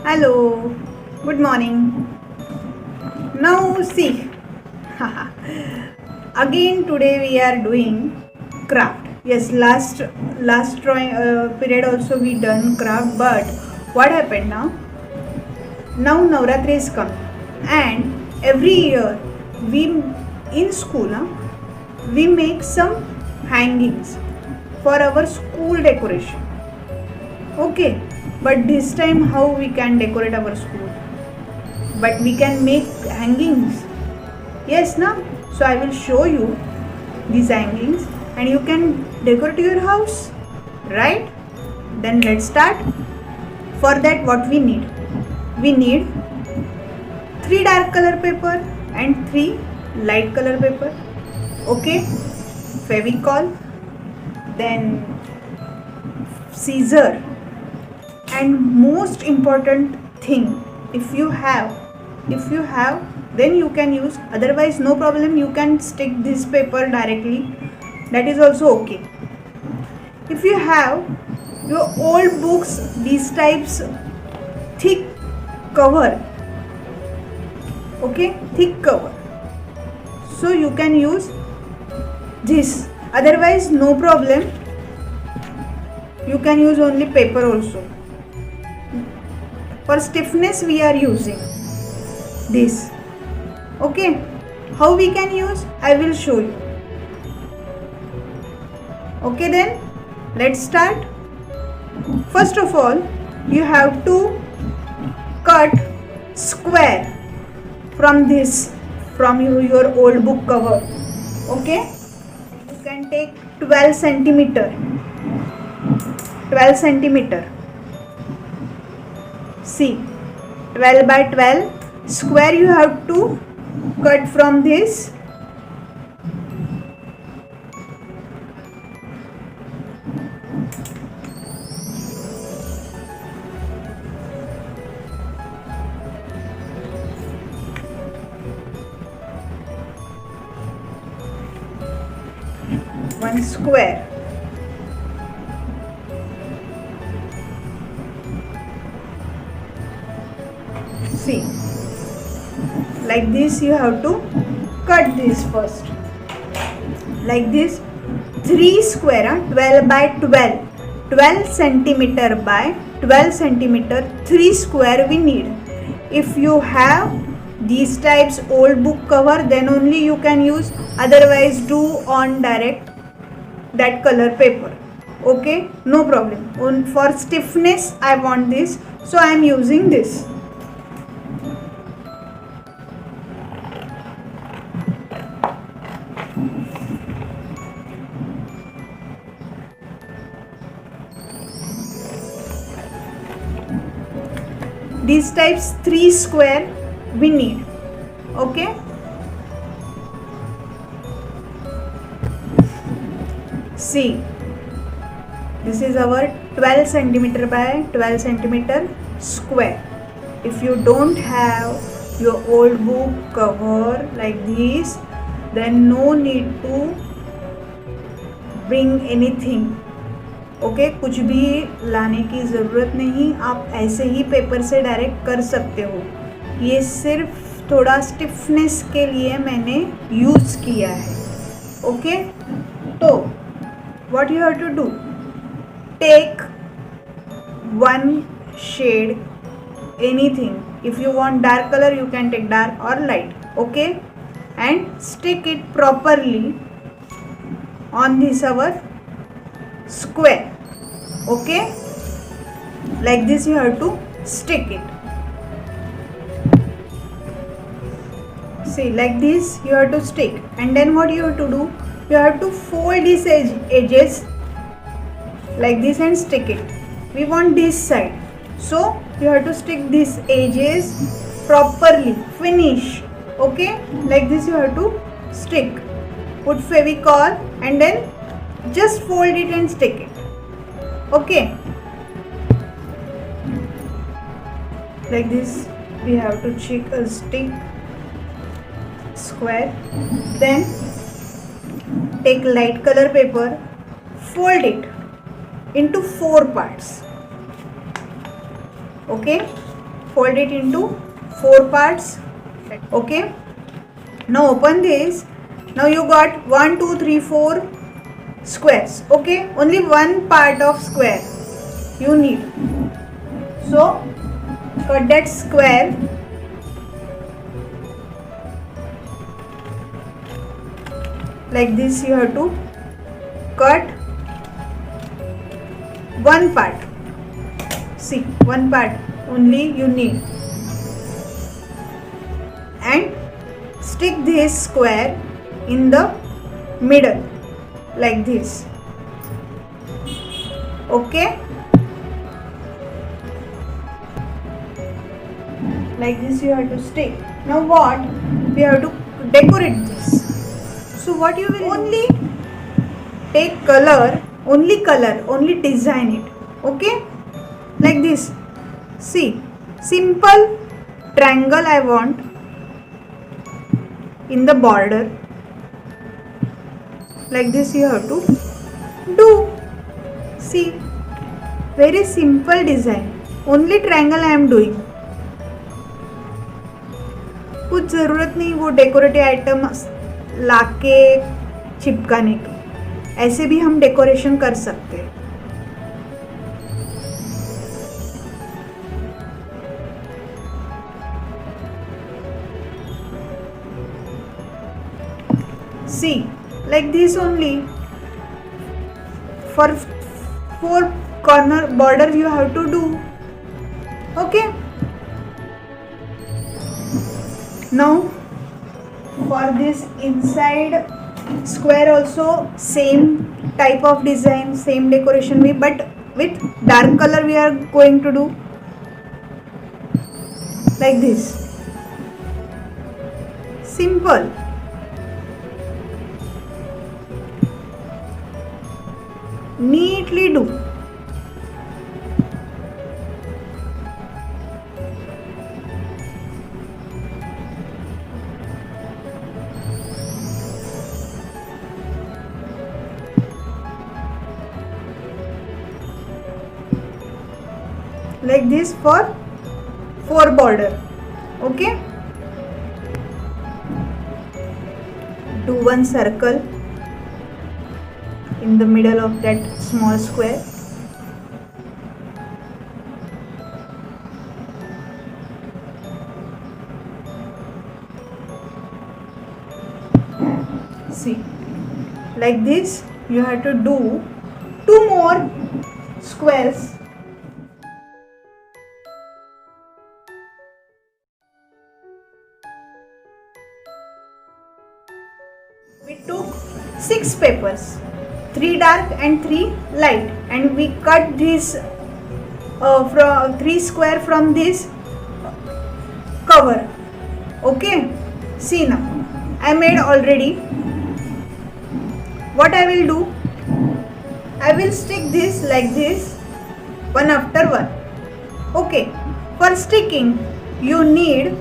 Hello, good morning. Now see, again today we are doing craft. Yes, last drawing period also we done craft, but what happened now? Now Navratri is come, and every year we in school we make some hangings for our school decoration. Okay, but this time how we can decorate our school? But we can make hangings. Yes, na? So I will show you these hangings and you can decorate your house. Right? Then let's start. For that what we need? We need 3 dark color paper and 3 light color paper. Okay? Fevicol. Then scissor. And most important thing, if you have, then you can use, otherwise no problem, you can stick this paper directly, that is also okay. If you have your old books, these types thick cover, okay, thick cover, so you can use this, otherwise no problem, you can use only paper also. For stiffness we are using this. Okay, how we can use, I will show you. Okay, then let's start. First of all, you have to cut square from this, from your old book cover. Okay, you can take 12 centimeter. See, 12 by 12 square you have to cut from this. One square. See, like this you have to cut this first, like this, 3 square, 12 by 12 centimeter by 12 centimeter, 3 square we need. If you have these types old book cover, then only you can use, otherwise do on direct that color paper. Okay, no problem. For stiffness I want this, so I am using this. These types 3 square we need. Okay, see, this is our 12 centimeter by 12 centimeter square. If you don't have your old book cover like this, then no need to bring anything. Okay, कुछ भी लाने की ज़रूरत नहीं, आप ऐसे ही paper से direct कर सकते हो. ये सिर्फ थोड़ा स्टिफनेस के लिए मैंने यूज़ किया है. ओके, तो what you have to do, take one shade, anything. If you want dark colour you can take dark or light. Okay, and stick it properly on this our square. Okay, like this you have to stick it. See, like this you have to stick, and then what you have to do, you have to fold these edges like this and stick it. We want this side, so you have to stick these edges properly. Finish. Okay, like this you have to stick. Put Fevicol and then just fold it and stick it. Okay, like this we have to stick square. Then take light color paper, fold it into 4 parts. Okay, fold it into 4 parts. Okay, now open this. Now you got 1 2 3 4 squares. Okay, only one part of square you need, so cut that square. Like this you have to cut one part. See, one part only you need, and stick this square in the middle like this. Okay, like this you have to stick. Now what we have to decorate this. So what you will only take color, only design it. Okay, like this. See, simple triangle I want in the border. Like this you have to do. See, very simple design, only triangle I am doing. कुछ ज़रूरत नहीं वो decorative item लाके चिपकाने की, ऐसे भी हम डेकोरेशन कर सकते हैं. See, like this only. For 4 corner border you have to do. Okay, now for this inside square also same type of design, same decoration we, but with dark color we are going to do like this. Simple. Neatly do. Like this for 4 border. Okay, do one circle in the middle of that small square. See, like this you have to do 2 more squares. We took 6 papers, 3 dark and 3 light, and we cut this from 3 square from this cover. Okay, see now I made already. What I will do, I will stick this like this, one after one. Okay, for sticking you need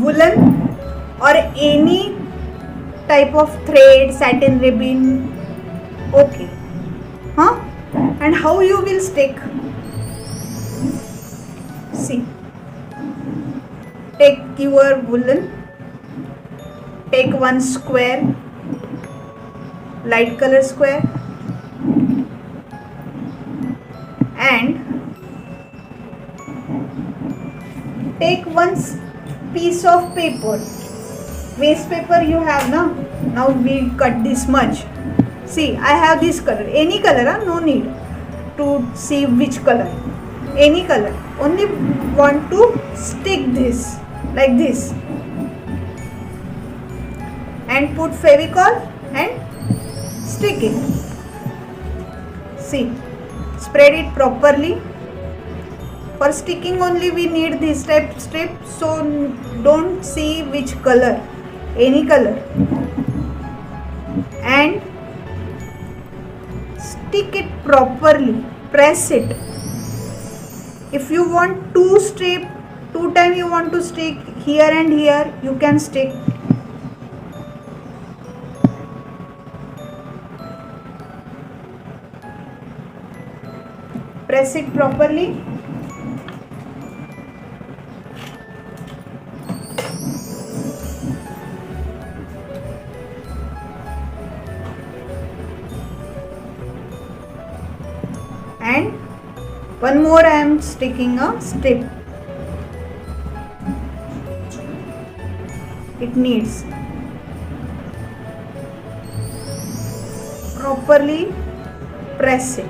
woolen or any type of thread, satin ribbon. Okay, and how you will stick? See, take your woolen, take one square, light color square, and take one piece of paper, waste paper you have now. Now we cut this much. See, I have this color, any color, no need to see which color, any color, only want to stick this like this and put Fevicol and stick it. See, spread it properly. For sticking only we need this type strip, so don't see which color, any color, and stick it properly, press it. If you want 2 strip, 2 times you want to stick here and here, you can stick. Press it properly One more, I am sticking a strip. It needs properly press it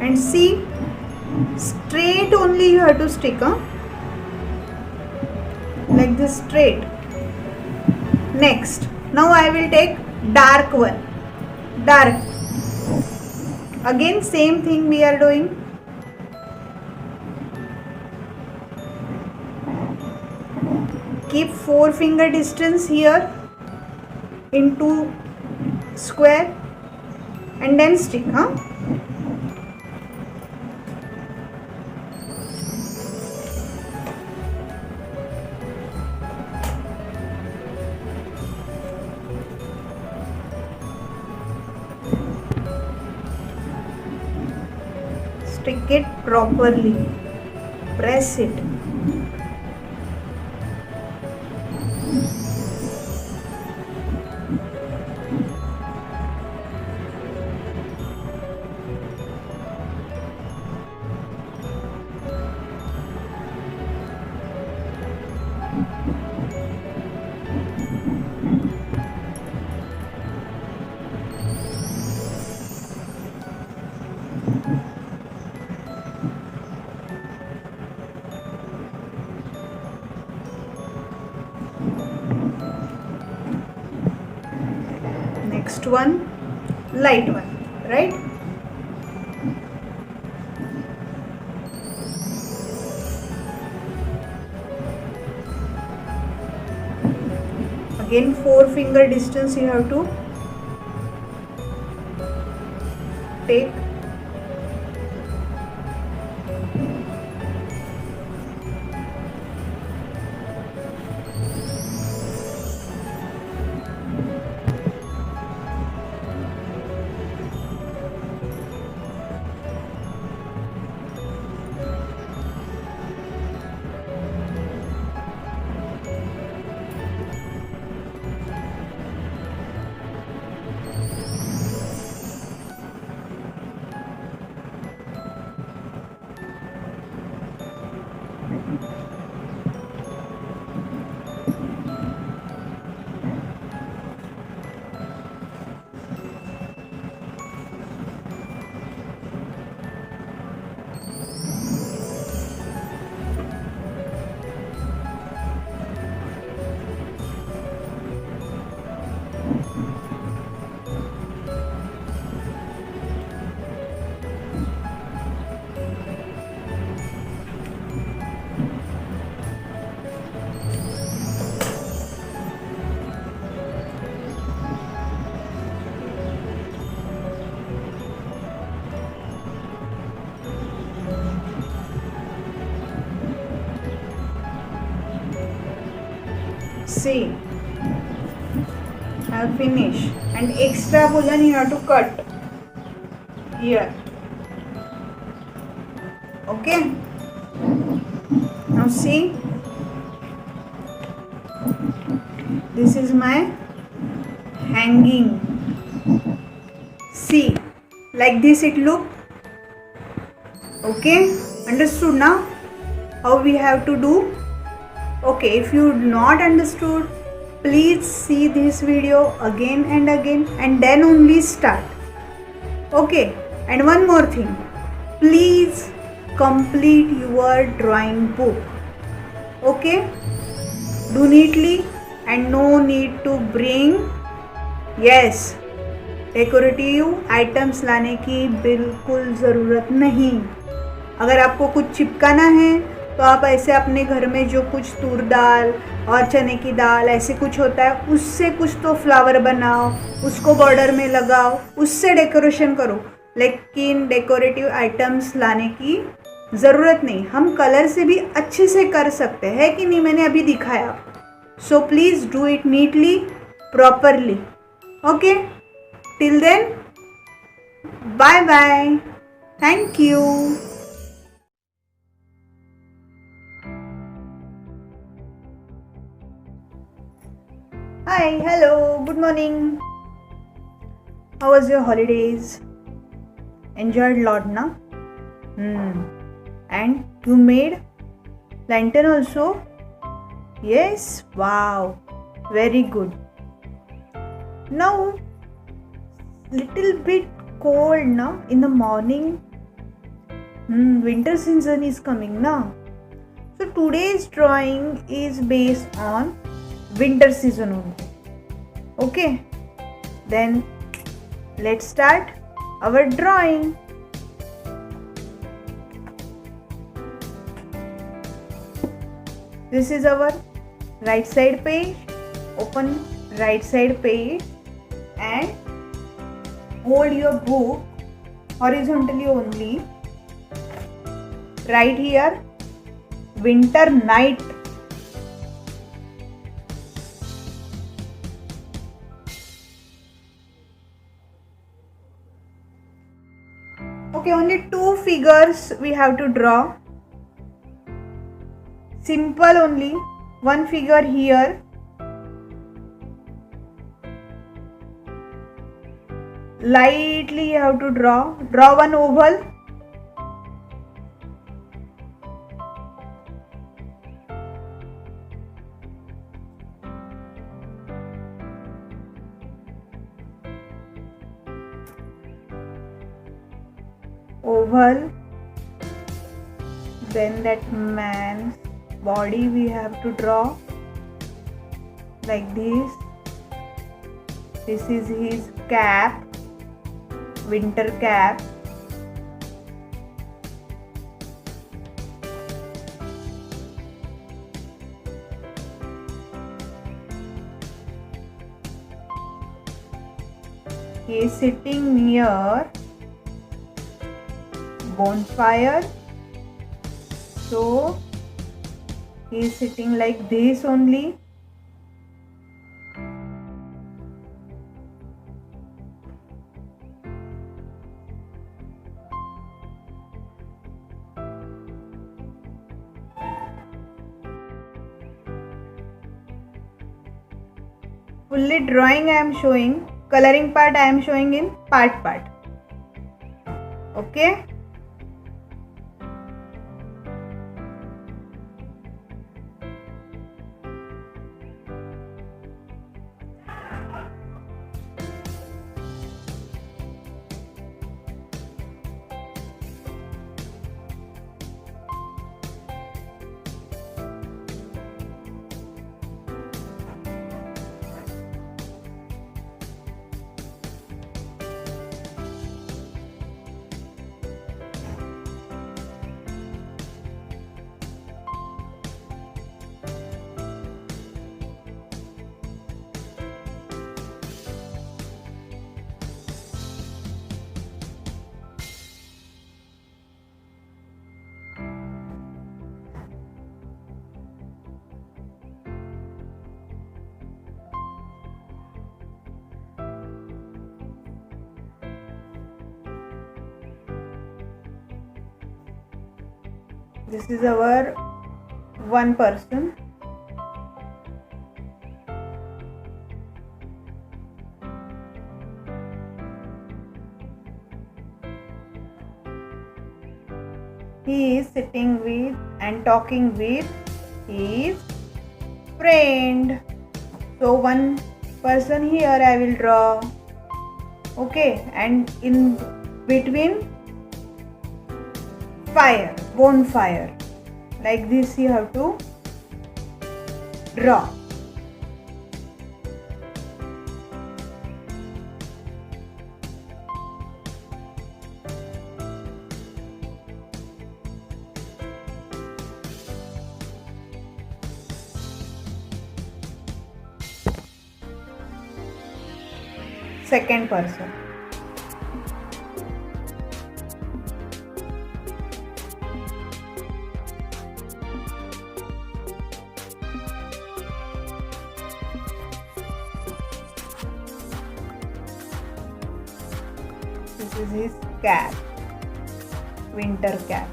and see, straight only you have to stick, like this, straight. Next, now I will take dark one. Dark, again same thing we are doing. Keep 4 finger distance here into square and then stick, Stick it properly, press it. Next one, light one, right? Again 4 finger distance you have to take. See, I have finished, and extra portion you have to cut here. Okay, now see, this is my hanging. See, like this it look. Okay, understood now how we have to do? Okay, if you not understood, please see this video again and then only start. Okay, and one more thing, please complete your drawing book. Okay, do neatly and no need to bring, yes, decorative items लाने की बिल्कुल ज़रूरत नहीं. अगर आपको कुछ चिपकाना है तो आप ऐसे अपने घर में जो कुछ तूर दाल और चने की दाल ऐसे कुछ होता है उससे कुछ तो फ्लावर बनाओ, उसको बॉर्डर में लगाओ, उससे डेकोरेशन करो, लेकिन डेकोरेटिव आइटम्स लाने की ज़रूरत नहीं. हम कलर से भी अच्छे से कर सकते हैं कि नहीं, मैंने अभी दिखाया आपको. So please do it neatly, properly. Okay, till then, bye bye, thank you. Hi, hello, good morning. How was your holidays? Enjoyed lot, na? And you made lantern also? Yes? Wow. Very good. Now, little bit cold, na? In the morning. Winter season is coming, na? So today's drawing is based on winter season only. Okay? Then let's start our drawing. This is our right side page. Open right side page and hold your book horizontally only. Write here winter night. Okay, only two figures we have to draw. Simple only. One figure here. Lightly you have to draw. Draw one oval. Oval. Then that man's body we have to draw like this. This is his cap, winter cap. He is sitting near bonfire. So he is sitting like this only. Fully drawing I am showing, coloring part I am showing in part. Okay. This is our one person. He is sitting with and talking with his friend. So one person here I will draw. Okay, and in between fire, bonfire, like this you have to draw. Second person. This is his cap, winter cap.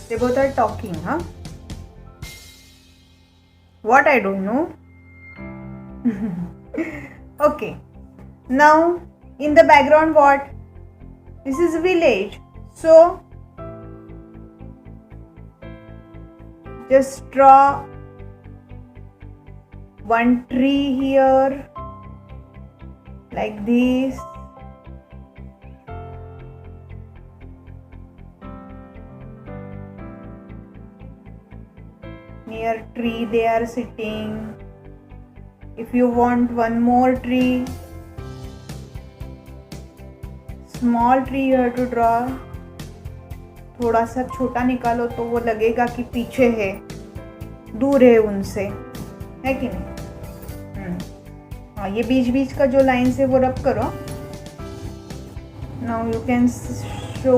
They both are talking, huh? What, I don't know. Okay. Now in the background what? This is village. So just draw one tree here like this. Near tree they are sitting. If you want one more tree, small tree you have to draw. थोड़ा सा छोटा निकालो तो वो लगेगा कि पीछे है, दूर है उनसे, है कि नहीं? हाँ, ये बीच बीच का जो लाइन से वो रब करो. Now you can show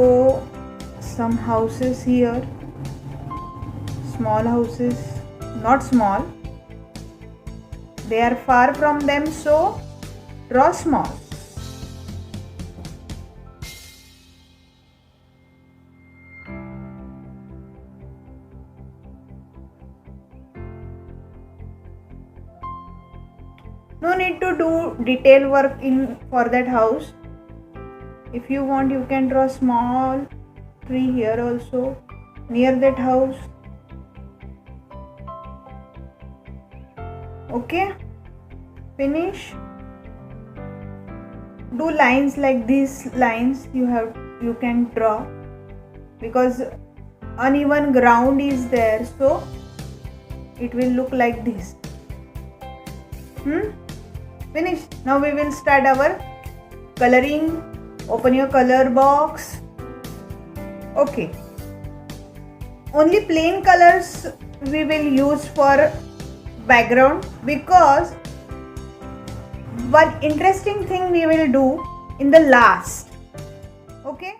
some houses here, small houses, not small, they are far from them, so draw small. No need to do detail work for that house. If you want, you can draw small tree here also near that house. Okay, finish. Do lines like these lines you can draw, because uneven ground is there, so it will look like this. Finish. Now we will start our coloring. Open your color box. Okay, only plain colors we will use for background, because one interesting thing we will do in the last. Okay,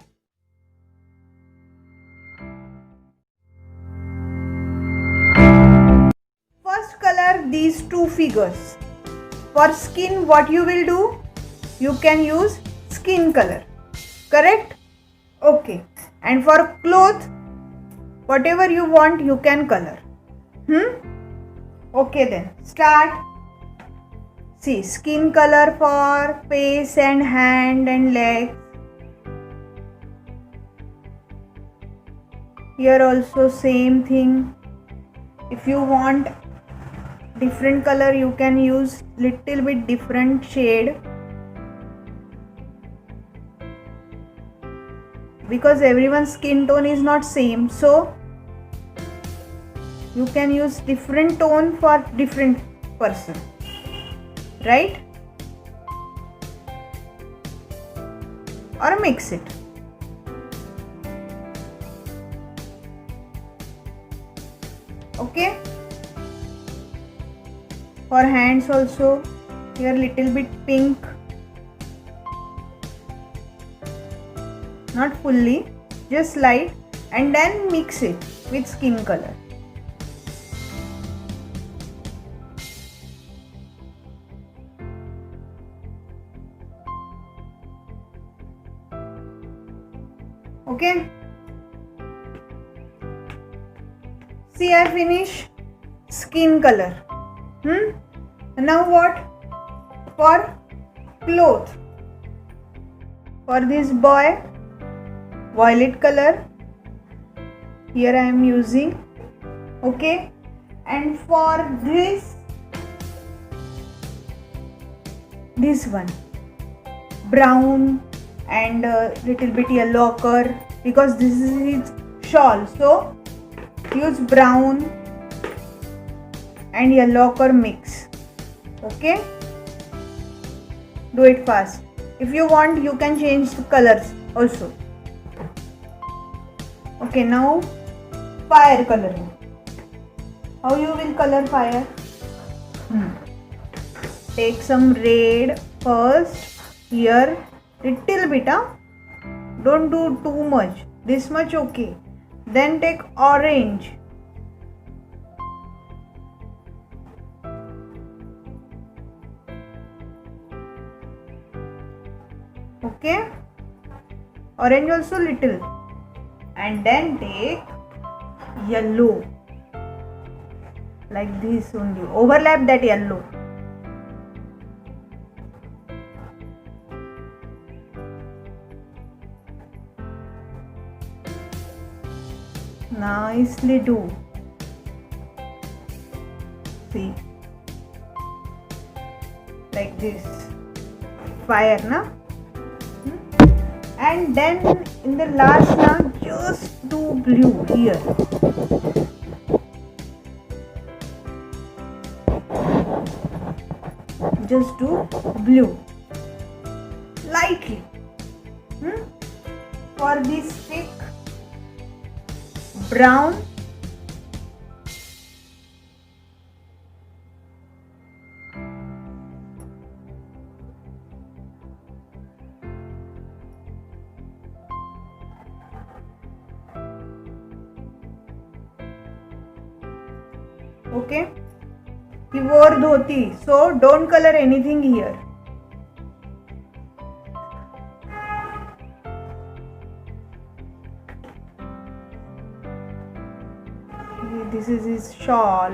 first color these two figures. For skin, what you will do? You can use skin color, correct? Okay, and for cloth, whatever you want you can color. Okay, then start. See, skin color for face and hand and legs. Here also same thing. If you want different color, you can use little bit different shade, because everyone's skin tone is not same, so you can use different tone for different person, right? Or mix it. Okay, for hands also, here little bit pink, not fully, just light, and then mix it with skin color. Okay, see, I finish skin color. Now what? For cloth, for this boy, violet color here I am using. Okay, and for this one, brown and little bit yellow ochre, because this is his shawl, so use brown and yellow ochre mix. Okay, do it fast. If you want, you can change the colors also. Okay, now fire coloring. How you will color fire? Take some red first here, little bit, don't do too much, this much. Okay, then take orange. Okay, orange also little, and then take yellow, like this only, overlap that yellow. Nicely do. See, like this, fire na. And then in the last now, just do blue here. Just do blue lightly. For this stick, brown, okay. He wore dhoti, so don't color anything here. This is his shawl.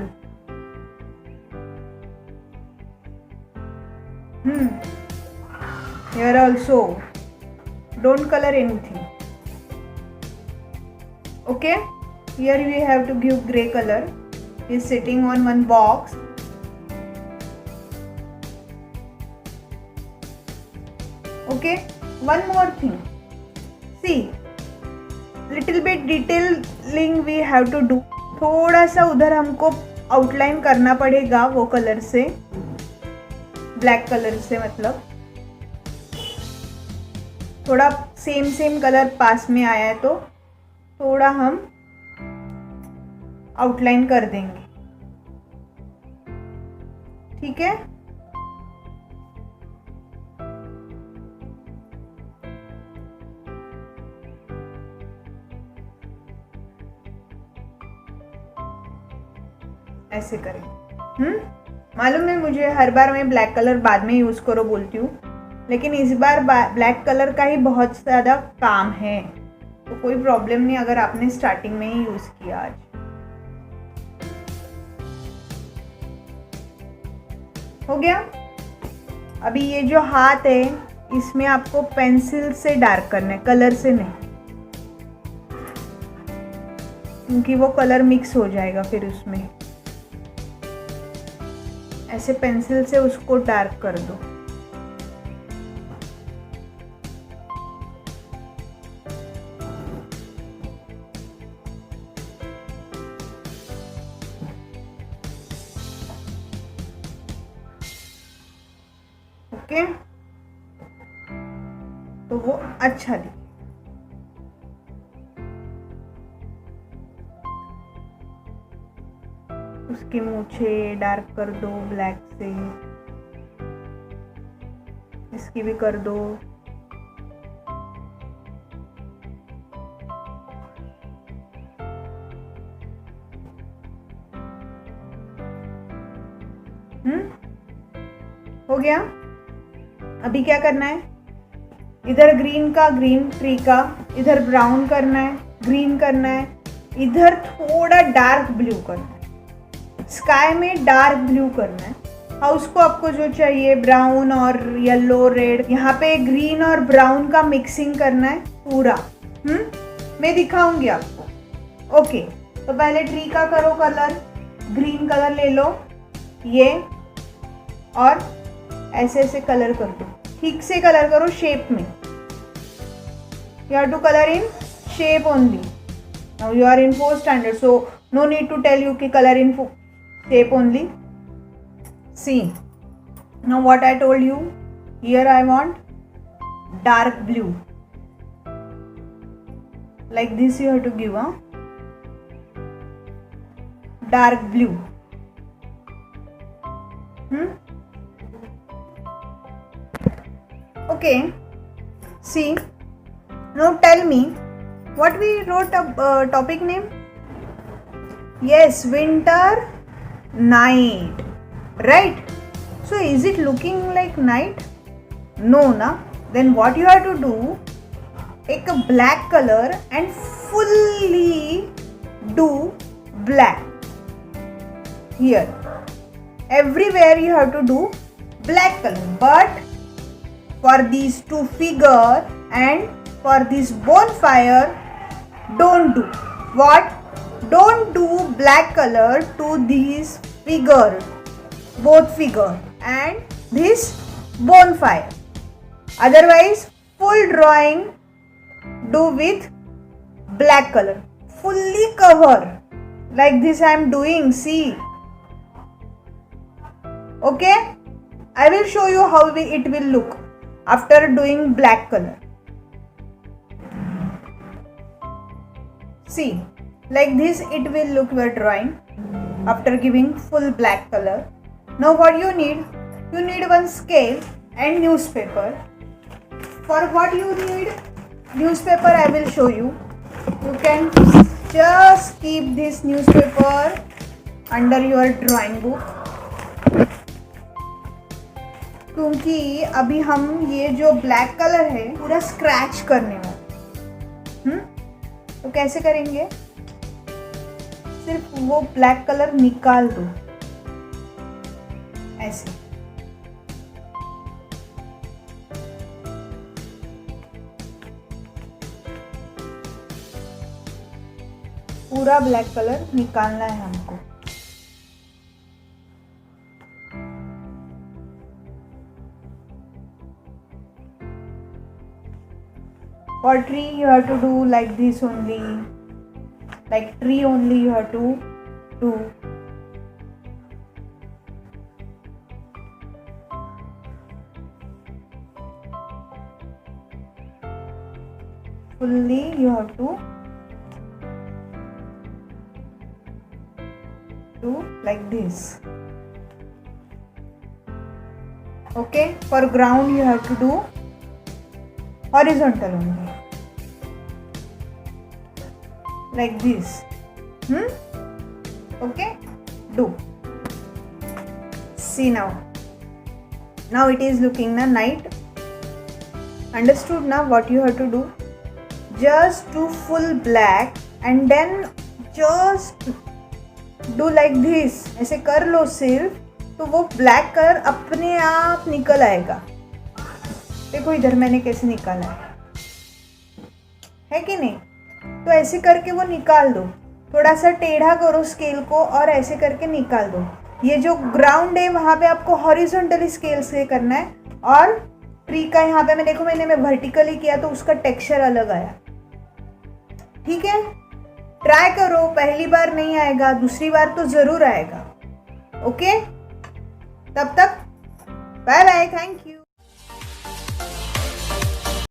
Here also, don't color anything. Okay, here we have to give grey color. He is sitting on one box. Okay, one more thing. See, little bit detailing we have to do. थोड़ा सा उधर हमको outline करना पड़ेगा वो colour से, black colour से, मतलब थोड़ा सेम कलर पास में आया है तो थोड़ा हम आउटलाइन कर देंगे. ठीक है, ऐसे करें. मालूम है मुझे, हर बार मैं ब्लैक कलर बाद में यूज करो बोलती हूँ, लेकिन इस बार ब्लैक कलर का ही बहुत ज़्यादा काम है, तो कोई प्रॉब्लम नहीं अगर आपने स्टार्टिंग में ही यूज किया. आज हो गया. अभी ये जो हाथ है इसमें आपको पेंसिल से डार्क करना है, कलर से नहीं, क्योंकि वो कलर मिक्स हो जाएगा फिर उसमें. ऐसे पेंसिल से उसको डार्क कर दो. ओके, तो वो अच्छा दिखे. उसके मूछे डार्क कर दो ब्लैक से, इसकी भी कर दो. हो गया. अभी क्या करना है, इधर ग्रीन का, ग्रीन ट्री का, इधर ब्राउन करना है, ग्रीन करना है, इधर थोड़ा डार्क ब्लू करना है, स्काई में डार्क ब्लू करना है. हाउस को आपको जो चाहिए ब्राउन और येलो रेड, यहाँ पे ग्रीन और ब्राउन का मिक्सिंग करना है पूरा. मैं दिखाऊंगी आपको. ओके, तो पहले ट्री का करो कलर, ग्रीन कलर ले लो ये, और ऐसे ऐसे कलर कर दो. ठीक से कलर करो शेप में. You have to colour in shape only. Now you are in 4th standard, so no need to tell you कि color in shape only. See, now what I told you, here I want dark blue, like this you have to give a dark blue. Okay, see, now tell me what we wrote a topic name. Yes, winter night, right? So is it looking like night? No na. Then what you have to do, take a black color and fully do black. Here, everywhere you have to do black color, but for these two figure and for this bonfire, don't do. What? Don't do black color to these figure, both figure and this bonfire. Otherwise, full drawing do with black color. Fully cover. Like this I am doing, see. Okay? I will show you how it will look after doing black color. See, like this it will look your drawing after giving full black color. Now what you need? You need one scale and newspaper. For what you need newspaper, I will show you. You can just keep this newspaper under your drawing book, क्योंकि अभी हम ये जो black colour है पूरा scratch करने वाले। तो कैसे करेंगे? सिर्फ वो ब्लैक कलर निकाल दो ऐसे। पूरा ब्लैक कलर निकालना है हमको। For tree you have to do like this only, like tree only you have to do. Fully you have to do like this. Okay, for ground you have to do horizontal only, like this. Okay, do. See now it is looking na night. Understood now what you have to do? Just do full black and then just do like this. ऐसे कर लो सिर्फ, तो वो black colour अपने आप निकल आएगा। देखो इधर मैंने कैसे निकाला है कि नहीं? तो ऐसे करके वो निकाल दो। थोड़ा सा टेढ़ा करो स्केल को और ऐसे करके निकाल दो। ये जो ग्राउंड है वहाँ पे आपको हॉरिजॉन्टली स्केल से करना है, और ट्री का यहाँ पे मैंने वर्टिकली किया तो उसका टेक्सचर अलग आया। ठीक है, ट्राई करो। पहली बार नहीं आएगा, दूसरी बार तो ज़रूर आएगा। ओके, तब तक बाय बाय, थैंक यू।